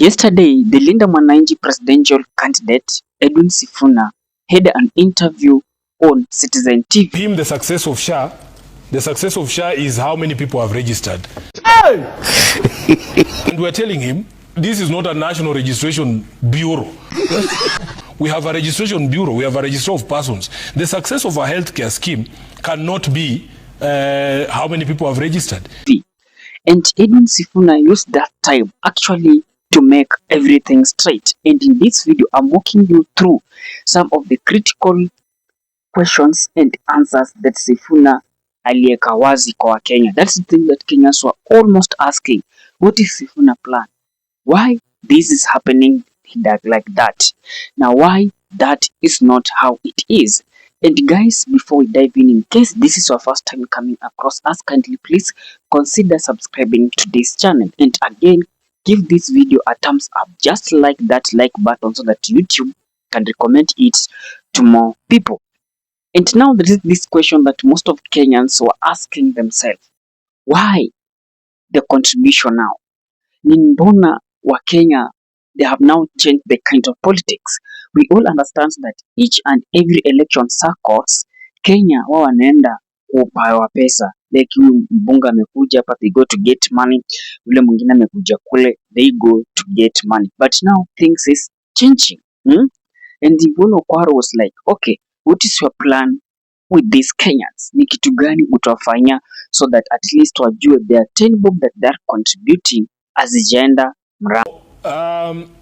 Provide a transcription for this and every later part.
Yesterday, the Linda Mwananchi presidential candidate Edwin Sifuna had an interview on Citizen TV. The success of SHA is how many people have registered. Hey! And we're telling him, this is not a national registration bureau. We have a registration bureau, we have a register of persons. The success of a healthcare scheme cannot be how many people have registered. And Edwin Sifuna used that time actually to make everything straight. And in this video, I'm walking you through some of the critical questions and answers that Sifuna aliweka wazi kwa Kenya. That's the thing that Kenyans were almost asking. What is Sifuna plan? Why this is happening like that? Now, why that is not how it is? And guys, before we dive in case this is your first time coming across us, kindly please consider subscribing to this channel. And again, give this video a thumbs up, just like that like button, so that YouTube can recommend it to more people. And now there is this question that most of Kenyans were asking themselves. Why the contribution now? Ni mbona wa Kenya, they have now changed the kind of politics. We all understand that each and every election circles, Kenya wao wanaenda kupawa pesa. Like mbunga amekuja hapa, they go to get money. Ule mwingine amekuja kule, they go to get money. But now things is changing. And Ivono Kwaro was like, okay, what is your plan with these Kenyans? Ni kitu gani utafanya so that at least wajue they are 10 bob that they are contributing as agenda mrama.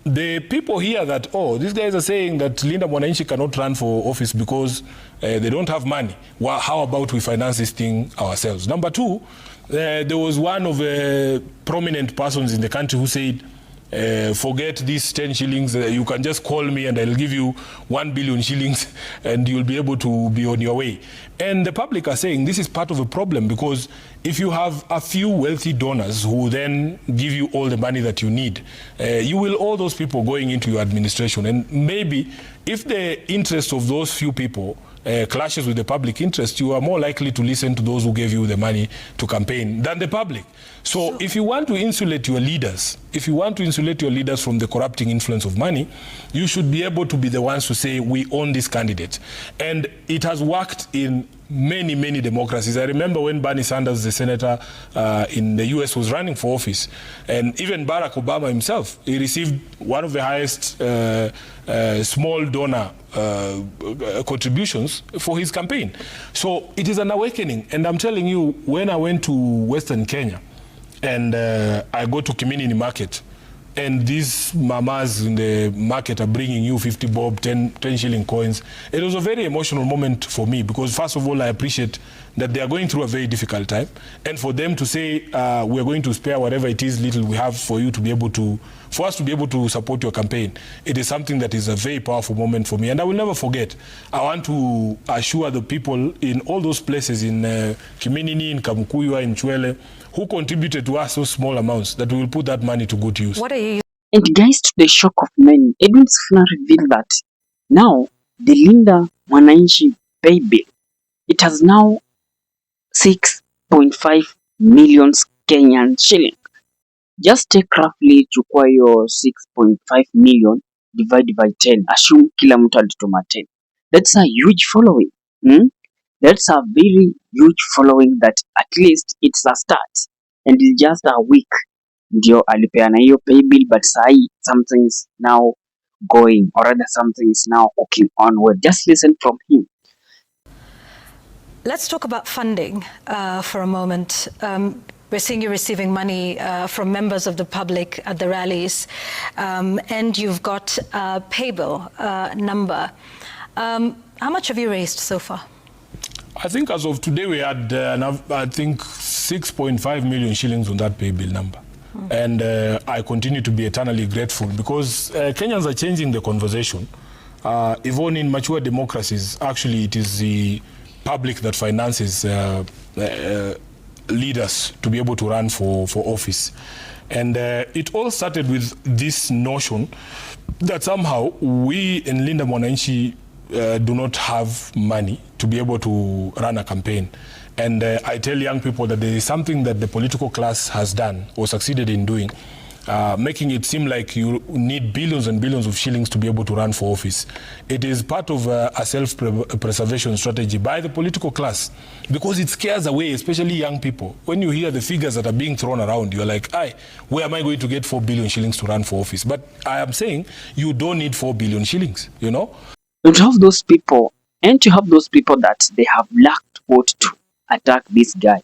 The people here that, oh, these guys are saying that Linda Mwananchi cannot run for office because they don't have money. Well, how about we finance this thing ourselves? Number two, there was one of the prominent persons in the country who said, forget these 10 shillings, you can just call me and I'll give you 1 billion shillings and you'll be able to be on your way. And the public are saying this is part of a problem, because if you have a few wealthy donors who then give you all the money that you need, you will all those people going into your administration. And maybe if the interest of those few people clashes with the public interest, you are more likely to listen to those who gave you the money to campaign than the public. So if you want to insulate your leaders, from the corrupting influence of money, you should be able to be the ones to say, we own this candidate. And it has worked in many, many democracies. I remember when Bernie Sanders, the senator in the US, was running for office, and even Barack Obama himself, he received one of the highest small donor contributions for his campaign. So it is an awakening. And I'm telling you, when I went to Western Kenya and I go to community market, and these mamas in the market are bringing you 50 bob, 10 shilling coins. It was a very emotional moment for me, because first of all, I appreciate that they are going through a very difficult time. And for them to say, we're going to spare whatever it is little we have for you to be able to, for us to be able to support your campaign, it is something that is a very powerful moment for me. And I will never forget. I want to assure the people in all those places in Kiminini, in Mkuu, in Chwele, who contributed to us those small amounts, that we will put that money to good use. What are you? And guys, to the shock of many, Edwin Sifuna revealed that now the Linda Mwananchi pay bill, it has now 6.5 million Kenyan shilling. Just take roughly chukua your 6.5 million divided by 10. Assume kila mtu alituma 10. That's a huge following. That's a very huge following that at least it's a start. And it's just a week ndio alipeana hiyo pay bill, but sahi something is now going, or rather something is now cooking onward. Just listen from him. Let's talk about funding for a moment. We're seeing you receiving money from members of the public at the rallies, and you've got a pay bill number. How much have you raised so far? I think as of today we had, I think, 6.5 million shillings on that pay bill number. And I continue to be eternally grateful, because Kenyans are changing the conversation. Even in mature democracies, actually it is the public that finances leaders to be able to run for office. And it all started with this notion that somehow we in Linda Mwananchi do not have money to be able to run a campaign. And I tell young people that there is something that the political class has done or succeeded in doing, making it seem like you need billions and billions of shillings to be able to run for office. It is part of a self-preservation strategy by the political class, because it scares away, especially young people. When you hear the figures that are being thrown around, you're like, where am I going to get 4 billion shillings to run for office? But I am saying you don't need 4 billion shillings, you know? And to have those people, that they have lacked what to attack this guy.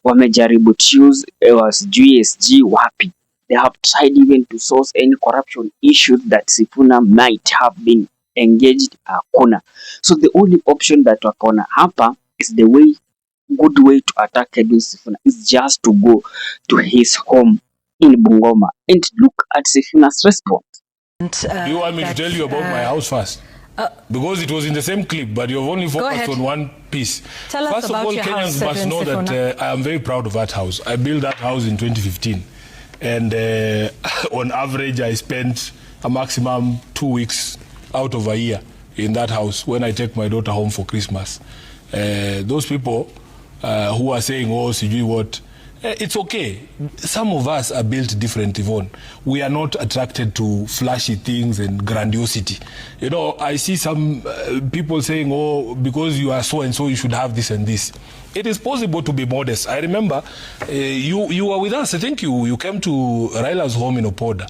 Wamejaribu choose sijui SG wapi. They have tried even to source any corruption issues that Sifuna might have been engaged. Hakuna. So the only option that wakona hapa is good way to attack Edwin Sifuna is just to go to his home in Bungoma and look at Sifuna's response. Do you want me to tell you about my house first? Because it was in the same clip, but you've only focused on one piece. Tell us First about of all, your Kenyans house, must know that I am very proud of that house. I built that house in 2015. And on average, I spent a maximum 2 weeks out of a year in that house when I take my daughter home for Christmas. Those people who are saying, oh, sijui what, it's okay. Some of us are built different, Yvonne. We are not attracted to flashy things and grandiosity. You know, I see some people saying, oh, because you are so-and-so, you should have this and this. It is possible to be modest. I remember you were with us. I think you came to Raila's home in Opoda.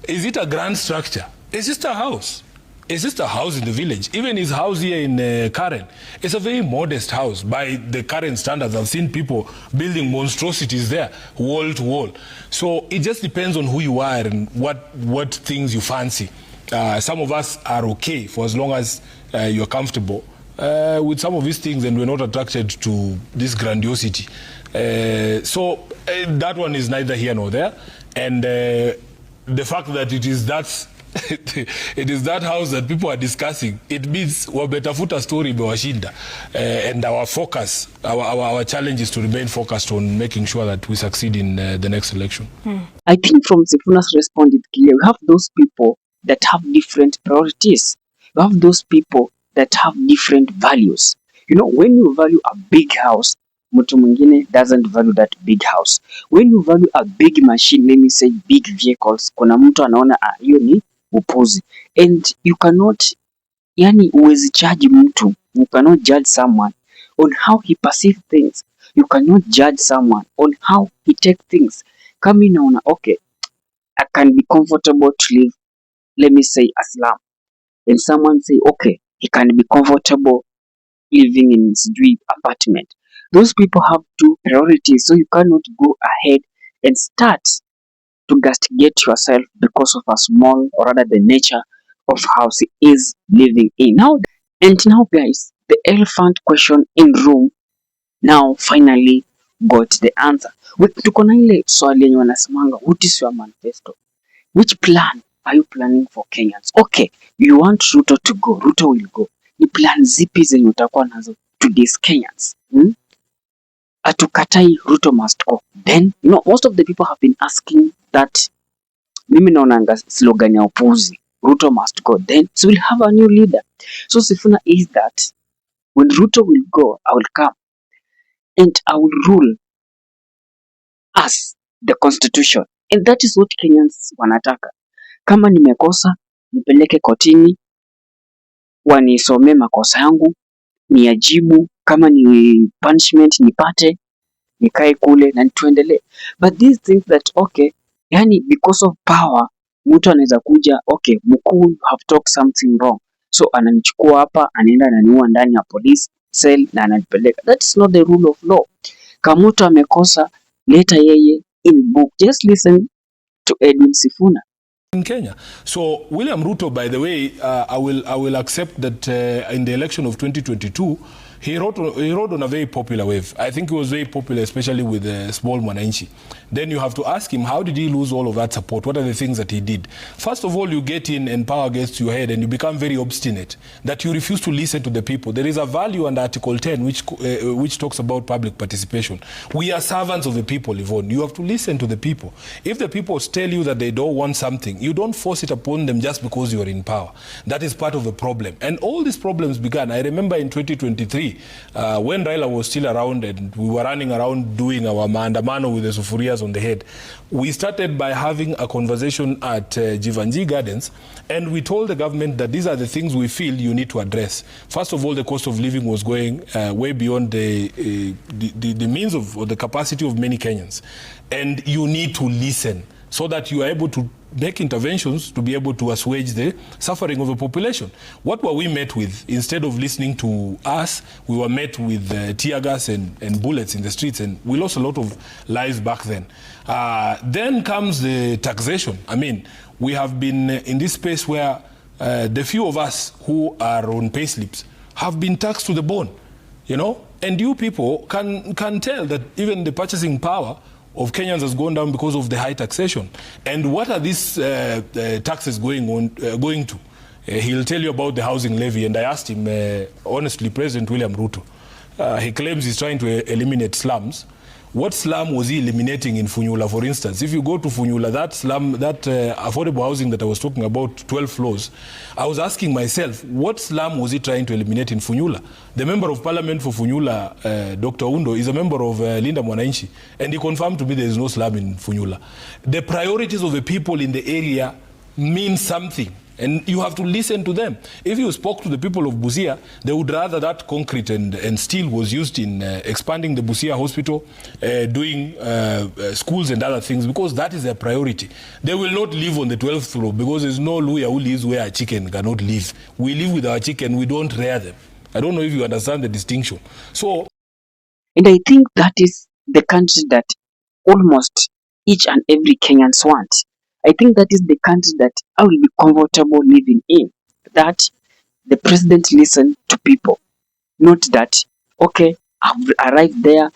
Is it a grand structure? It's just a house. It's just a house in the village. Even his house here in Karen, it's a very modest house by the current standards. I've seen people building monstrosities there, wall to wall. So it just depends on who you are and what things you fancy. Some of us are okay for as long as you're comfortable with some of these things and we're not attracted to this grandiosity. So that one is neither here nor there. And the fact that it is that it is that house that people are discussing, it means wabetafuta story imewashinda, and our focus, our challenge is to remain focused on making sure that we succeed in the next election. I think from Sifuna's response it's clear. We have those people that have different priorities. We have those people that have different values. You know, when you value a big house, mtu mwingine doesn't value that big house. When you value a big machine, let me say big vehicles, kuna mtu anaona hiyo ni upuzi. And you cannot, uwezi judge mtu. You cannot judge someone on how he perceives things. You cannot judge someone on how he takes things. Kama inaona, okay, I can be comfortable to live, let me say, a slum. And someone say, okay, he can be comfortable living in sijui apartment. Those people have two priorities, so you cannot go ahead and start to castigate yourself because of a small, or rather the nature of house he is living in. Now guys, the elephant question in room now finally got the answer. Tuko na ile swali yenye wanasemanga, what is your manifesto? Which plan are you planning for Kenyans? Okay, you want Ruto to go, Ruto will go. Ni plan zipi zenye utakuwa nazo to these Kenyans? Atukatai, Ruto must go. Then, most of the people have been asking that, mimi naonanga slogan ya upuzi, Ruto must go. Then, so we'll have a new leader. So Sifuna is that, when Ruto will go, I will come and I will rule as the constitution. And that is what Kenyans wanataka. Kama nimekosa, nipeleke kotini, wanisome makosa yangu, niajibu, kama ni punishment nipate, nikae kule na tuendelee. But these things that, okay, because of power, mtu anaweza kuja, okay, Mkuu have talked something wrong, so ananichukua hapa, anaenda ananiua ndani ya police cell na ananipeleka. That is not the rule of law. Kama mtu amekosa, leta yeye in book. Just listen to Edwin Sifuna. In Kenya. So William Ruto, by the way, I will accept that in the election of 2022, he rode on a very popular wave. I think he was very popular, especially with the small Mwananchi. Then you have to ask him, how did he lose all of that support? What are the things that he did? First of all, you get in and power gets to your head and you become very obstinate, that you refuse to listen to the people. There is a value under Article 10 which talks about public participation. We are servants of the people, Yvonne. You have to listen to the people. If the people tell you that they don't want something, you don't force it upon them just because you are in power. That is part of the problem. And all these problems began, I remember in 2023, when Raila was still around and we were running around doing our maandamano with the sufurias chairs on the head. We started by having a conversation at Jivanji Gardens, and we told the government that these are the things we feel you need to address. First of all, the cost of living was going way beyond the means of, or the capacity of many Kenyans. And you need to listen so that you are able to make interventions to be able to assuage the suffering of the population. What were we met with? Instead of listening to us, we were met with tear gas and bullets in the streets, and we lost a lot of lives back then. Then comes the taxation. I mean, we have been in this space where the few of us who are on pay slips have been taxed to the bone, you know? And you people can tell that even the purchasing power of Kenyans has gone down because of the high taxation. And what are these taxes going to? He'll tell you about the housing levy, and I asked him, honestly, President William Ruto, he claims he's trying to eliminate slums. What slum was he eliminating in Funyula, for instance? If you go to Funyula, that slum, that affordable housing that I was talking about, 12 floors, I was asking myself, what slum was he trying to eliminate in Funyula? The member of parliament for Funyula, Dr. Undo, is a member of Linda Mwananchi, and he confirmed to me there is no slum in Funyula. The priorities of the people in the area mean something, and you have to listen to them. If you spoke to the people of Busia, they would rather that concrete and steel was used in expanding the Busia hospital, doing schools and other things, because that is their priority. They will not live on the 12th floor because there's no Luya who lives where a chicken cannot live. We live with our chicken, we don't rear them. I don't know if you understand the distinction. So, And I think that is the country that almost each and every Kenyans want. I think that is the country that I will be comfortable living in. That the president listen to people. Not that, okay, I've arrived there,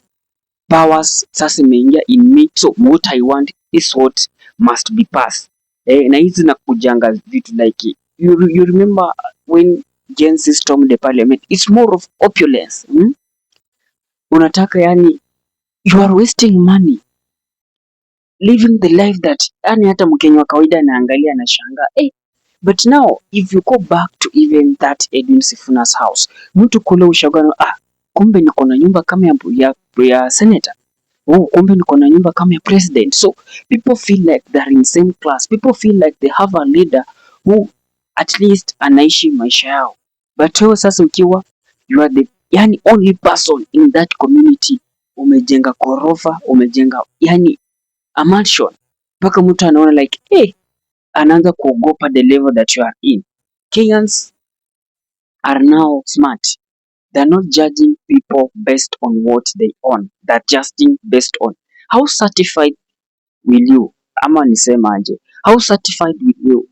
powers sasa imeingia in me, so what I want is what must be passed. Na hizi na kujanga vitu like you remember when Gen Z stormed the parliament, it's more of opulence. Unataka yani, you are wasting money living the life that yani hata Mkenya wa kawaida anaangalia na shanga. But now if you go back to even that Edwin Sifuna's house, mtu kule ushagano, kumbe niko na nyumba kama ya senator. Kumbe niko na nyumba kama ya president. So people feel like they're in same class. People feel like they have a leader who at least anaishi maisha yao. But wewe sasa ukiwa you are the yani only person in that community, umejenga korofa, umejenga yani a mansion, mpaka mtu anaona like anaanza kuogopa the level that you are in. Kenyans are now smart. They're not judging people based on what they own. They're judging based on how certified will you, ama nisemaje, how certified will you.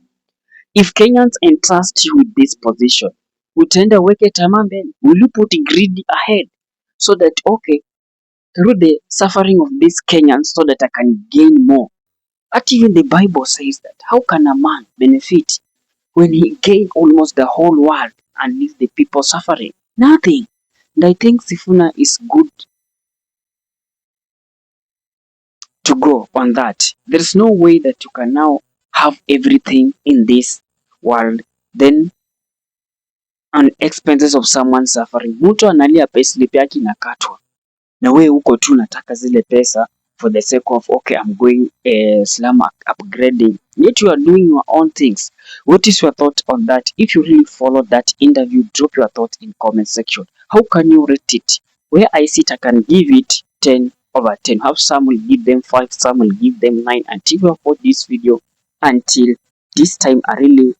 If Kenyans entrust you with this position, utaenda weke tamaa mbele. Will you put greed ahead so that okay, through the suffering of these Kenyans so that I can gain more? But even the Bible says that how can a man benefit when he gain almost the whole world and leave the people suffering? Nothing. And I think Sifuna is good to go on that. There's no way that you can now have everything in this world then on expenses of someone suffering. Mtu analia payslip yake inakatwa na wewe huko tu unataka zile pesa for the sake of okay, I'm going slum upgrading, yet you are doing your own things. What is your thought on that? If you really follow that interview, drop your thought in comment section. How can you rate it? Where I sit, I can give it 10 over 10. How some will give them 5, some will give them 9. Until you have watched this video until this time, I really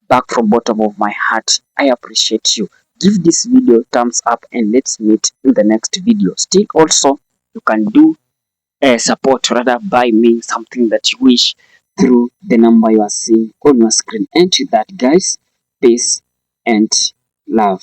back from bottom of my heart, I appreciate you. Give this video thumbs up and let's meet in the next video. Still also, you can do support, rather buy me something that you wish through the number you are seeing on your screen. And to that, guys, peace and love.